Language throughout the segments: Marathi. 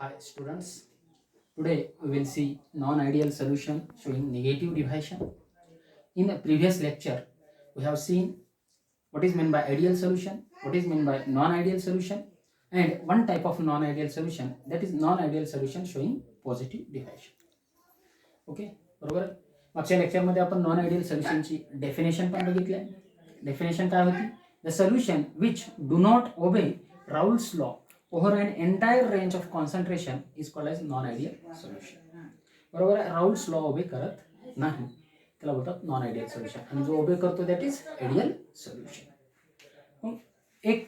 Hi students, today we will see non-ideal solution showing negative division. In the previous lecture, we have seen what is meant by ideal solution, what is meant by non-ideal solution, and one type of non-ideal solution, that is non-ideal solution showing positive division. Okay बरोबर. मागच्या लेक्चरमध्ये आपण नॉन आयडियल सोल्युशनची डेफिनेशन पण बघितली. डेफिनेशन काय होती? The solution which do not obey Raoult's law over an entire range of concentration is called as non ideal solution. बरोबर आहे. राउल्स लॉ ओबे करत नाही त्याला बोलतात नॉन आयडियल सोल्युशन, आणि जो ओबे करतो दॅट इज आयडियल सोल्युशन. एक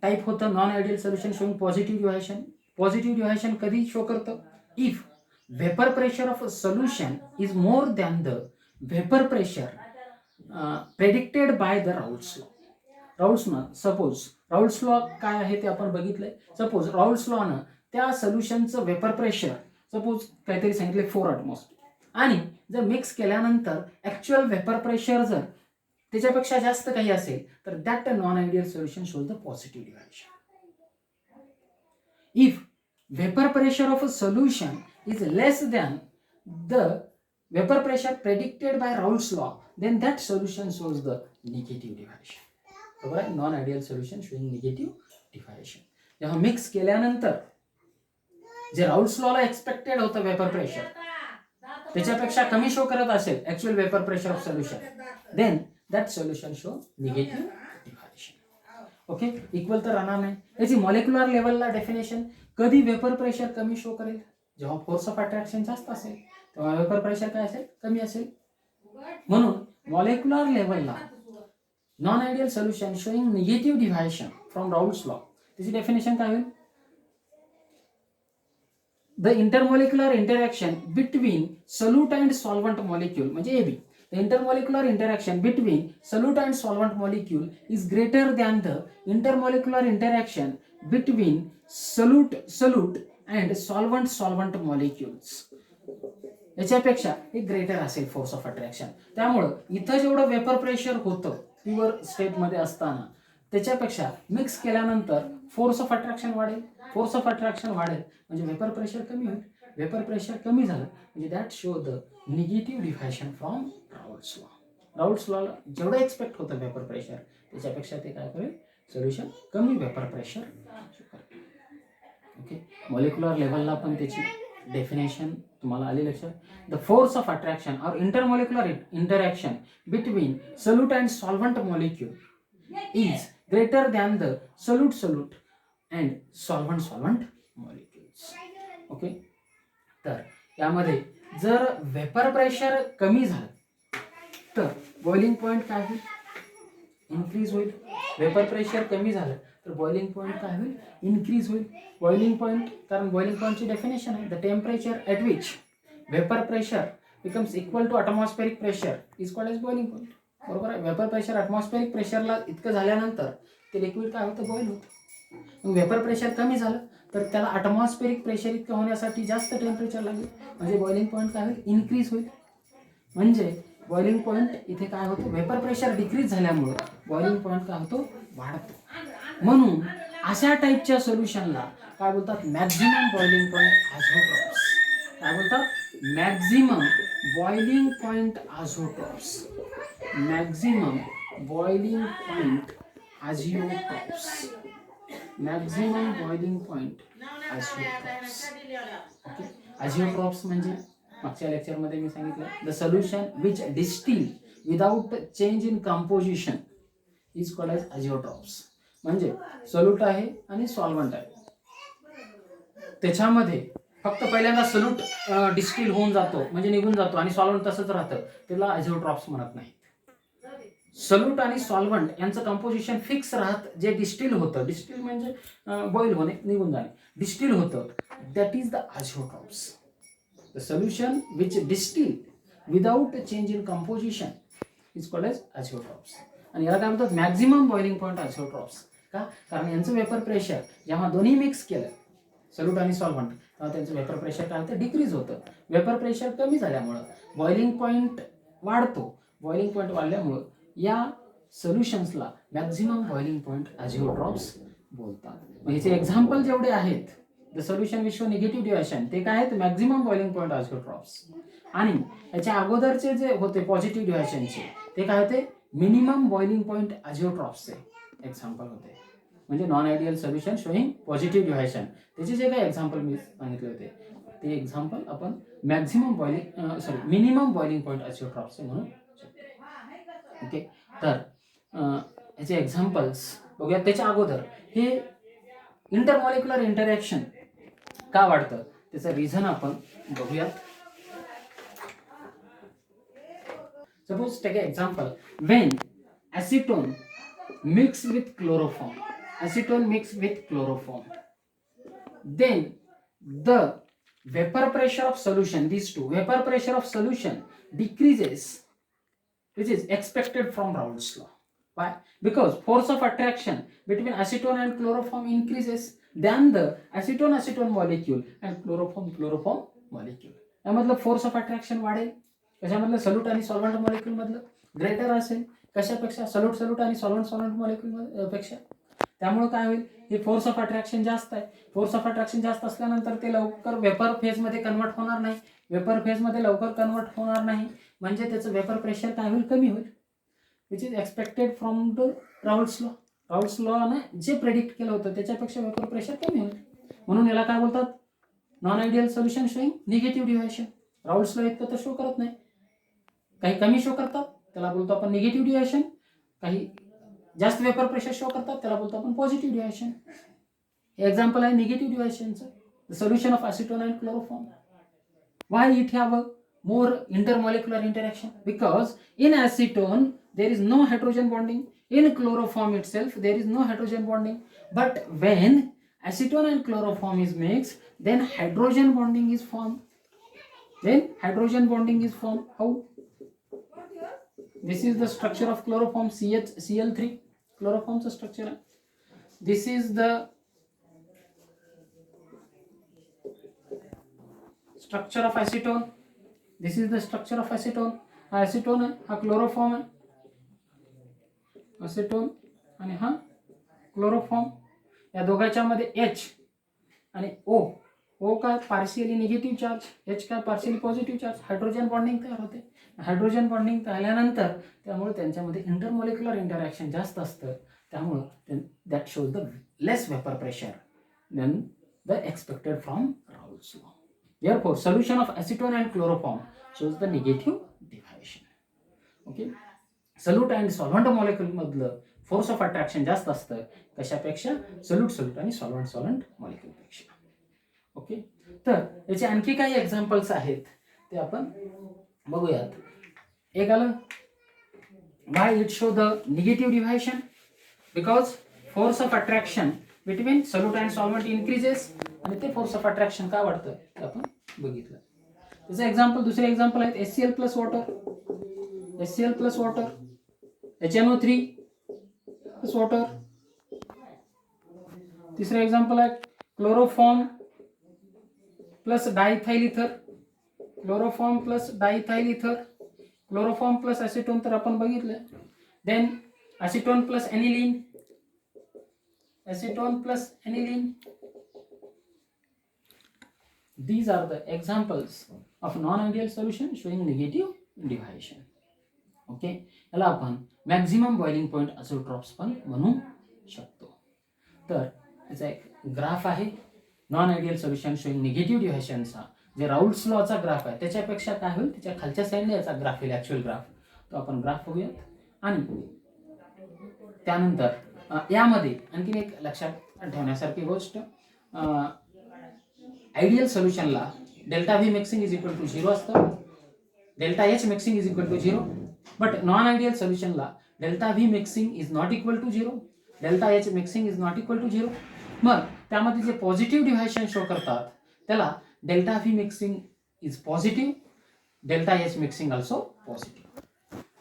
टाइप होतं non ideal solution showing positive deviation. Positive deviation कधी शो करतं? If vapor pressure of a solution is more than the vapor pressure predicted by the Raoult's law. Raoult's law, suppose Raoult's law काय आहे ते आपण बघितलंय. सपोज Raoult's law न त्या सोल्युशनचं वेपर प्रेशर सपोज काहीतरी सांगितले 4 atmosphere, आणि जर मिक्स केल्यानंतर ऍक्च्युअल वेपर प्रेशर जर त्याच्यापेक्षा जास्त काही असेल तर that non ideal solution shows the positive deviation. If vapor pressure of a solution is less than the vapor pressure predicted by Raoult's law, then that solution shows the negative division. बरोबर आहे. Non ideal solution showing negative deviation. जेव्हा मिक्स केल्यानंतर जे राउल्ट्स लॉला एक्सपेक्टेड होतं वेपर प्रेशर त्याच्यापेक्षा कमी शो करत असेल actual vapour pressure of solution, then that solution show negative deviation. Okay, equal तर राहणार नाही. याची मॉलिक्युलर लेवलला डेफिनेशन, कधी वेपर प्रेशर कमी शो करेल? जेव्हा फोर्स ऑफ अट्रॅक्शन जास्त असेल तेव्हा वेपर प्रेशर काय असेल? कमी असेल. म्हणून मॉलिक्युलर लेवलला non ideal solution showing negative deviation from Raoult's law, त्याची डेफिनेशन काय होईल? The intermolecular interaction between solute and solvent molecule म्हणजे A B. The intermolecular interaction between solute and solvent molecule is greater than the intermolecular interaction between solute and solvent molecules. याच्यापेक्षा हे ग्रेटर असेल फोर्स ऑफ अट्रॅक्शन. त्यामुळं इथं जेवढं वेपर प्रेशर होतं प्युअर स्टेटमध्ये असताना त्याच्यापेक्षा मिक्स केल्यानंतर फोर्स ऑफ अट्रॅक्शन वाढेल. फोर्स ऑफ अट्रॅक्शन वाढेल म्हणजे वेपर प्रेशर कमी होईल. वेपर प्रेशर कमी झालं म्हणजे that show the negative deviation from Raoult's law. Raoult's लॉला जेवढं एक्सपेक्ट होतं वेपर प्रेशर त्याच्यापेक्षा ते काय करेल? सोल्युशन कमी वेपर प्रेशर. ओके, मॉलिक्युलर लेवलला पण त्याची डेफिनेशन तुम्हाला आली लक्षात. The force of attraction or intermolecular interaction between solute and solvent molecule is greater than the solute and solvent molecules. Okay, तर यामध्ये जर वेपर प्रेशर कमी झालं तर बॉइलिंग पॉइंट काय होईल? इन्क्रीज होईल. वेपर प्रेशर कमी झालं तर बॉइलिंग पॉइंट काय होईल? इन्क्रीज होईल. बॉइलिंग पॉइंट, कारण बॉइलिंग पॉइंटची डेफिनेशन आहे the temperature at which vapour pressure becomes equal to atmospheric pressure is called as boiling point. बरोबर आहे. वेपर प्रेशर अटमॉस्फेरिक प्रेशरला इतकं झाल्यानंतर ते लिक्विड काय होतं? बॉईल होतं. मग वेपर प्रेशर कमी झालं तर त्याला अटमॉस्फेरिक प्रेशर इतकं होण्यासाठी जास्त टेम्परेचर लागेल म्हणजे बॉइलिंग पॉइंट काय होईल? इन्क्रीज होईल. म्हणजे बॉइलिंग पॉइंट इथे काय होतं? वेपर प्रेशर डिक्रीज झाल्यामुळे बॉइलिंग पॉइंट काय होतो? वाढतो. म्हणून अशा टाईपच्या सोल्युशनला काय बोलतात? Maximum boiling point azeotropes. काय बोलतात? Maximum boiling point azeotropes. Maximum boiling point azeotropes. Maximum boiling point azeotropes. Okay, azeotropes म्हणजे मागच्या लेक्चरमध्ये मी सांगितलं the solution which distil without change in composition is called as azeotropes. म्हणजे सोल्यूट आहे आणि सॉल्व्हंट आहे, त्याच्यामध्ये फक्त पहिल्यांदा सोल्यूट डिस्टिल होऊन जातो म्हणजे निघून जातो आणि सॉल्व्हंट तसंच राहतं, त्याला आझिओट्रॉप्स म्हणत नाही. सोल्यूट आणि सॉल्व्हंट यांचं कंपोजिशन फिक्स राहत. जे डिस्टिल होतं, डिस्टिल म्हणजे बॉईल होणे, निघून जाणे, डिस्टिल होतं, that is the azeotropes. The solution which distill without a change in composition is called as azeotrophs. आणि याला काय म्हणतात? Maximum boiling point azeotrophs. का? कारण यांचं वेपर प्रेशर जेव्हा दोन्ही मिक्स केलं सोल्यूट आणि सॉल्व्हंट तेव्हा त्यांचं वेपर प्रेशर काय होतं? डिक्रीज होतं. वेपर प्रेशर कमी झाल्यामुळं बॉइलिंग पॉइंट वाढतो. बॉइलिंग पॉइंट वाढल्यामुळं या सोल्युशन्सला मॅक्झिमम बॉइलिंग पॉइंट azeotrophs बोलतात. ह्याचे एक्झाम्पल जेवढे आहेत the solution which show negative deviation ते काय आहेत, मॅक्झिमम बॉइलिंग पॉईंट आयसोट्रॉप्स. आणि याच्या अगोदरचे जे होते पॉझिटिव्ह डिव्हायशनचे ते काय होते, मिनिमम बॉइलिंग पॉईंट आयसोट्रॉप्सचे एक्झाम्पल होते. म्हणजे non ideal solution showing positive deviation, त्याचे जे काही एक्झाम्पल मी सांगितले होते ते एक्झाम्पल आपण maximum boiling minimum boiling point आयसोट्रॉप्सचे म्हणू शकतो. ओके, तर याचे एक्झाम्पल्स बघूया. त्याच्या अगोदर हे इंटरमॉलिक्युलर इंटरॅक्शन का वाढतं त्याचं रिझन आपण बघूयात. Suppose take example, when acetone mix with chloroform, acetone mixed with chloroform, then the vapor pressure of solution, these two, vapor pressure of solution decreases, which is expected from Raoult's law. Why? Because force of attraction between acetone and chloroform increases than the acetone molecule and chloroform molecule. यामधलं फोर्स ऑफ अट्रॅक्शन वाढेल, कशामधलं, सल्यूट आणि सॉल्व्हंट मॉलिक्यूल मधलं ग्रेटर असेल, कशापेक्षा, सल्यूट आणि सॉल्व्हंट मॉलिक्यूल पेक्षा. त्यामुळे काय होईल, हे फोर्स ऑफ अट्रॅक्शन जास्त आहे. फोर्स ऑफ अट्रॅक्शन जास्त असल्यानंतर ते लवकर वेपर फेज मध्ये कन्वर्ट होणार नाही. वेपर फेज मध्ये लवकर कन्वर्ट होणार नाही म्हणजे त्याचं वेपर प्रेशर काय होईल, कमी होईल, which is expected from the Raoult's law. Raoult's law ने जे प्रेडिक्ट केलं होतं त्याच्यापेक्षा वेपर प्रेशर कमी होईल. म्हणून याला काय बोलतात, non ideal solution showing negative deviation. Raoult's law इतकं तर शो करत नाही, काही कमी शो करतात त्याला बोलतो आपण निगेटिव्ह डिव्हायशन, काही जास्त वेपर प्रेशर शो करतात त्याला बोलतो आपण पॉझिटिव्ह डिव्हायशन. हे एक्झाम्पल आहे निगेटिव्ह डिव्हायशनचं, the solution of acetone and chloroform. Why it have a more intermolecular interaction? Because in acetone there is no hydrogen bonding, in chloroform itself there is no hydrogen bonding, but when acetone and chloroform is mixed, then hydrogen bonding is formed. How? This is the structure of chloroform, CH-Cl3, chloroform's structure. This is the structure of acetone. This is the structure of acetone. हा acetone आहे, हा क्लोरोफॉर्म आहे, acetone आणि हा क्लोरोफॉर्म. या दोघांच्या मध्ये H आणि O काय पार्शियली निगेटिव्ह चार्ज, H काय partially positive charge, hydrogen bonding तयार होते. हायड्रोजन बॉन्डिंग झाल्यानंतर त्यामुळे त्यांच्यामध्ये इंटरमॉलिक्युलर इंटरॅक्शन जास्त असतं, त्यामुळे that shows the less vapour pressure than the expected from Raoult's law. Therefore, solution of acetone and chloroform shows the negative deviation. Okay, solute and solvent molecule मधलं force of attraction जास्त असतं, कशापेक्षा, solute आणि solvent molecule पेक्षा. ओके, तर याचे आणखी काही एक्झाम्पल्स आहेत ते आपण बघूयात. एक आलं, why it show the negative deviation? Because force of attraction between solute and solvent increases, आणि ते फोर्स ऑफ अट्रॅक्शन का वाढतं ते आपण बघितलं. त्याचं एक्झाम्पल, दुसरे एक्झाम्पल आहेत HCl plus water, HNO3 plus water. तिसरे एक्झाम्पल आहे chloroform plus diethyl ether, chloroform plus acetone तर आपण बघितलं. Then acetone plus aniline, These are the examples of non-ideal solution showing negative deviation. Okay, याला आपण मॅक्झिमम बॉइलिंग पॉइंट आयसोट्रॉप्स पण म्हणू शकतो. तर याचा एक ग्राफ आहे non ideal solution showing negative डिव्हायशनचा, जे राउल्ट्स लॉचा ग्राफ आहे त्याच्यापेक्षा काय होईल, त्याच्या खालच्या साईडला याचा ग्राफ येईल, ऍक्च्युअल ग्राफ. तो आपण ग्राफ बघूयात. आणि त्यानंतर यामध्ये आणखीन एक लक्षात ठेवण्यासारखी गोष्ट, आयडियल सोल्युशनला delta V mixing is equal to 0 असतं, delta H mixing is equal to 0. But non ideal सोल्युशनला delta V mixing is not equal to 0, delta H mixing is not equal to 0. मग त्यामध्ये जे पॉझिटिव्ह डिव्हायशन शो करतात त्याला delta V mixing is positive, delta H mixing also positive.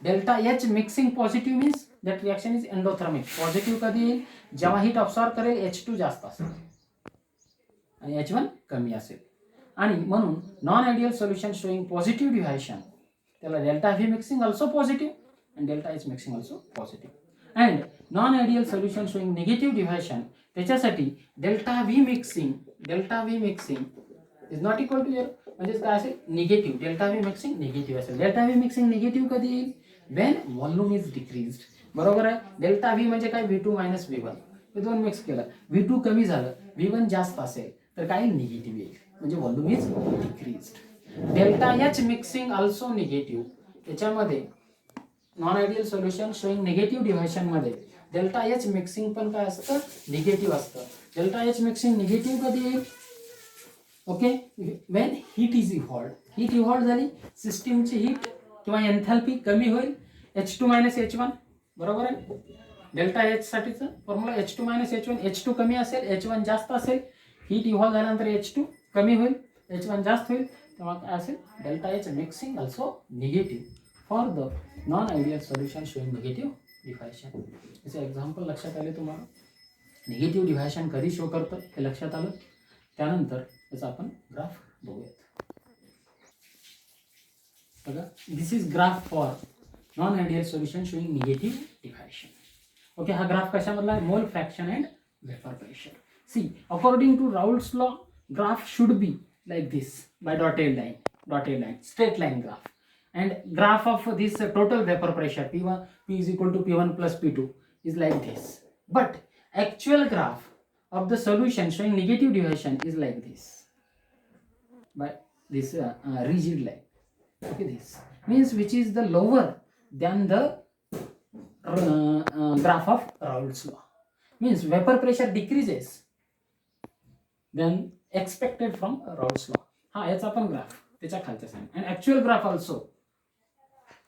Delta H mixing positive means that reaction is endothermic. Positive कधी येईल, जेव्हा हीट अब्सॉर्ब करेल H2 जास्त असेल आणि H1 कमी असेल. आणि म्हणून non ideal solution showing positive deviation त्याला delta V mixing also positive आणि delta H mixing also positive. And non ideal solution showing negative deviation त्याच्यासाठी delta V mixing is not equal to 0, म्हणजे काय असेल negative. Delta V mixing negative असेल. डेल्टा व्ही मिक्सिंग निगेटिव्ह कधी येईल? When volume is decreased. बरोबर आहे. डेल्टा व्ही म्हणजे काय? V2 मायनस V1, हे दोन मिक्स केलं, V2 कमी झालं, V1 जास्त असेल तर काय निगेटिव्ह येईल, म्हणजे volume is decreased. Delta H mixing also negative. त्याच्यामध्ये non ideal solution showing negative deviation मध्ये डेल्टा एच मिक्सिंग पण काय असतं? निगेटिव्ह असतं. डेल्टा एच मिक्सिंग निगेटिव्ह कधी येईल? Okay, Wien heat is evolved. Heat evolved झाली, सिस्टीमची हीट किंवा एन्थॅल्पी कमी होईल, H2 मायनस H1. बरोबर आहे. डेल्टा एच साठीचं formula H2 minus H1. H2 कमी असेल, H1 जास्त असेल. हीट इव्हॉल्व झाल्यानंतर H2 कमी होईल, H1 जास्त होईल, तेव्हा काय असेल? Delta H mixing also negative for the non ideal solution showing negative deviation. याचे एक्झाम्पल लक्षात आले तुम्हाला. निगेटिव्ह डिव्हायशन कधी शो करतं हे लक्षात आलं. त्यानंतर याचा आपण ग्राफ बघूयात. बघा, this is graph for non ideal solution showing negative deviation. Okay, हा ग्राफ कशामधला आहे? Mole fraction and vapour pressure. See, according to Raoult's law, graph should be like this by dotted line, straight line graph. And graph of this total vapor pressure P1, P is equal to P1 plus P2 is like this. But actual graph of the solution showing negative deviation is like this, by this rigid line. Okay, this means which is the lower than the graph of Raoult's law. Means vapor pressure decreases than expected from Raoult's law. हा याचा पण ग्राफ त्याच्या खालच्या side. And actual graph also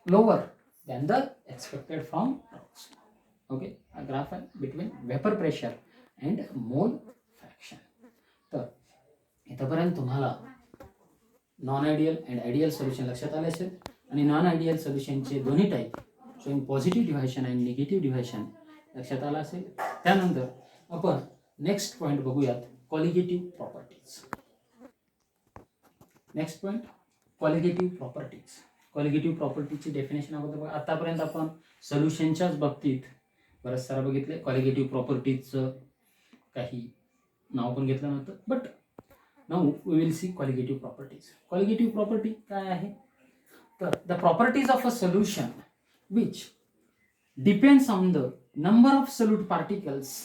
lower than the expected from Raoult's law. Okay, हा ग्राफ आहे बिटवीन वेपर प्रेशर अँड मोल फ्रॅक्शन. तर इथपर्यंत तुम्हाला non ideal and ideal solution लक्षात आले असेल. आणि नॉन आयडियल सोल्युशनचे दोन्ही टाईप शोइंग पॉझिटिव्ह डिव्हायशन आणि निगेटिव्ह डिव्हायशन लक्षात आलं असेल. त्यानंतर आपण नेक्स्ट पॉईंट बघूयात, colligative properties. Next point, colligative properties. Colligative प्रॉपर्टीची डेफिनेशन अगोदर बघा. आतापर्यंत आपण सोल्युशनच्याच बाबतीत बरंच सारं बघितले. कॉलिगेटिव्ह प्रॉपर्टीजचं काही नाव पण घेतलं नव्हतं. But now we will see colligative properties. Colligative property काय आहे? तर the properties of a solution which depends on the number of solute particles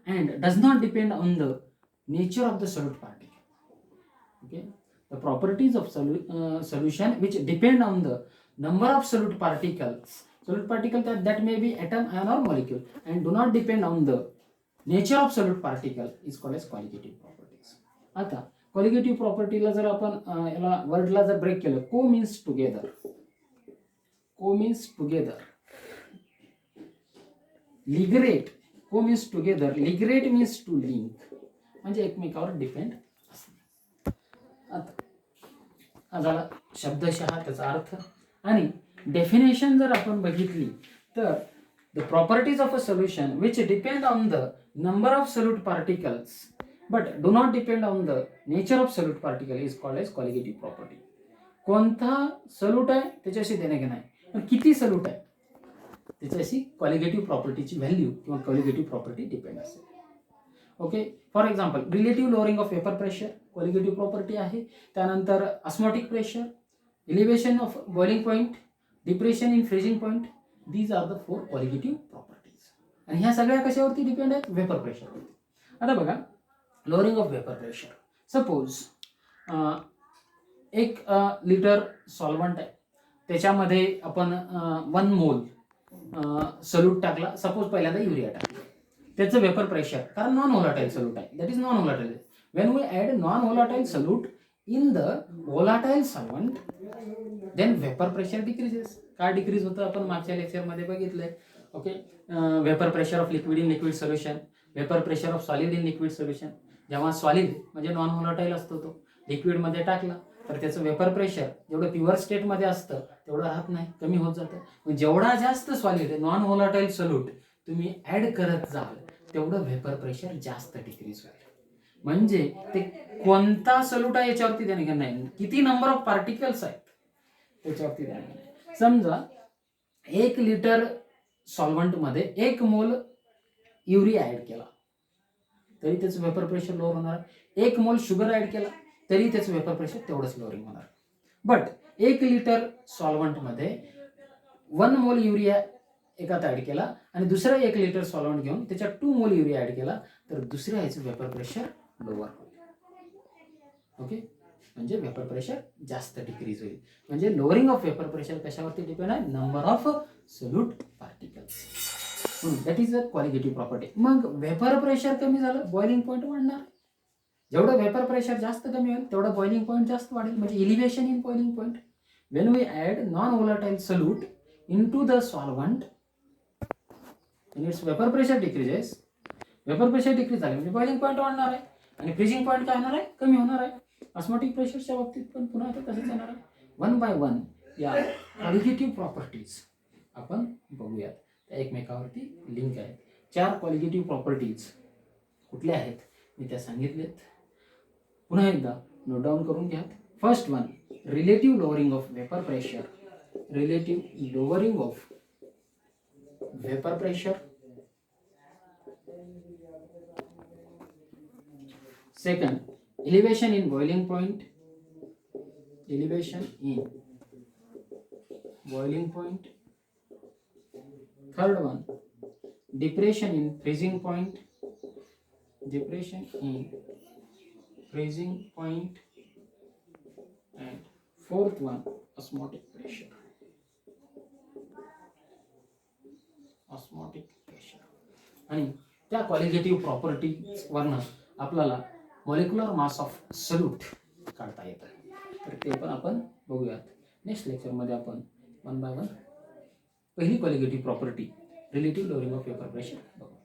and does not depend on the nature of the solute particle. Okay, the properties of solution which depend on the number of solute particles that may be atom, ion or molecule, and do not depend on the nature of solute particle is called as colligative properties. आता colligative property ला जर आपण याला वर्डला जर ब्रेक केलं, co means together, ligerate, co means together, ligerate means to link, म्हणजे एकमेकावर डिपेंड असणे. आता हा झाला शब्दशः त्याचा अर्थ. आणि डेफिनेशन जर आपण बघितली तर the properties of a solution which depend on the number of solute particles but do not depend on the nature of solute particle is called as colligative property. कोणता सोल्यूट आहे त्याच्याशी देणे घेणे, पण किती सोल्यूट आहे त्याच्याशी कॉलिगेटिव्ह प्रॉपर्टीची व्हॅल्यू किंवा कॉलिगेटिव्ह प्रॉपर्टी डिपेंड असेल. Okay, for example relative lowering of vapour pressure colligative property आहे. त्यानंतर osmotic pressure, elevation of boiling point, depression in freezing point, these are the 4 colligative properties. आणि ह्या सगळ्या कशावरती डिपेंड आहेत? वेपर प्रेशरवरती. आता बघा, lowering of vapour pressure. Suppose 1 litre solvent आहे, त्याच्यामध्ये आपण 1 मोल सोल्यूट टाकला. सपोज पहिल्यांदा युरिया टाकला, त्याचं वेपर प्रेशर, कारण नॉन व्होलाटाईल सोल्यूट आहे, that is non volatile. When we add non volatile solute in the volatile solvent then vapour pressure decreases. काय डिक्रीज होतं आपण मागच्या लेक्चरमध्ये बघितलंय. Okay, vapour pressure of liquid in liquid solution, vapour pressure of solid in liquid solution. जेव्हा सॉलिड म्हणजे नॉन व्होलाटाईल असतो तो लिक्विडमध्ये टाकला तर त्याचं वेपर प्रेशर जेवढं प्युअर स्टेटमध्ये असतं तेवढं राहत नाही, कमी होत जातं. जेवढा जास्त सॉलिड नॉन व्होलाटाईल सोल्यूट तुम्ही ऍड करत जाल तेवढं वेपर प्रेशर जास्त डिक्रीज होईल. म्हणजे ते कोणता सोल्यूट आहे याच्यावरती देणे घेणं नाही, किती नंबर ऑफ पार्टिकल्स आहेत त्याच्यावरती देणे घेणं नाही. समजा 1 लिटर सॉल्वंट मध्ये 1 मोल युरिया ऍड केला, तरी त्याचं वेपर प्रेशर लोअर होणार. 1 मोल शुगर ॲड केला तरी त्याचं वेपर प्रेशर तेवढंच लोअरिंग होणार. बट 1 लिटर सॉल्व्हंटमध्ये 1 मोल युरिया एकात ॲड केला आणि दुसरा 1 लिटर सॉल्व्हंट घेऊन त्याच्यात 2 मोल युरिया ॲड केला तर दुसऱ्या ह्याचं वेपर प्रेशर लोअर होईल. ओके, म्हणजे वेपर प्रेशर जास्त डिक्रीज होईल. म्हणजे लोअरिंग ऑफ वेपर प्रेशर कशावरती डिपेंड आहे? Number of solute particles. That is a qualitative property. मग वेपर प्रेशर कमी झालं, बॉइलिंग पॉईंट वाढणार. जेवढं वेपर प्रेशर जास्त कमी होईल तेवढं बॉइलिंग पॉईंट जास्त वाढेल, म्हणजे elevation in boiling point. When we add non volatile solute into the solvent and its vapor pressure decreases, vapour pressure decrease झाले म्हणजे बॉइलिंग पॉईंट वाढणार आहे आणि फ्रीजिंग पॉईंट काय होणार आहे? कमी होणार आहे. ऑस्मोटिक प्रेशरच्या बाबतीत पण पुन्हा आता तसंच येणार आहे. 1 by 1 या क्वालिटेटिव्ह प्रॉपर्टीज आपण बघूयात. त्या एकमेकावरती लिंक आहेत. 4 क्वालिटेटिव्ह प्रॉपर्टीज कुठल्या आहेत मी त्या सांगितलेत. पुन्हा एकदा नोट डाऊन करून घ्या. First one, relative lowering of vapour pressure. Relative lowering of vapor pressure. Second, elevation in boiling point. Elevation in boiling point. Third one, depression in freezing point. Depression in freezing point. And fourth one, osmotic pressure. Osmotic pressure. आणि त्या क्वालिटेटिव्ह प्रॉपर्टीजवरनं आपल्याला मॉलिक्युलर मास ऑफ सोल्यूट काढता येतं. तर ते पण आपण बघूयात. नेक्स्ट लेक्चरमध्ये आपण 1 by 1 पहिली qualitative property relative lowering of vapour pressure बघू.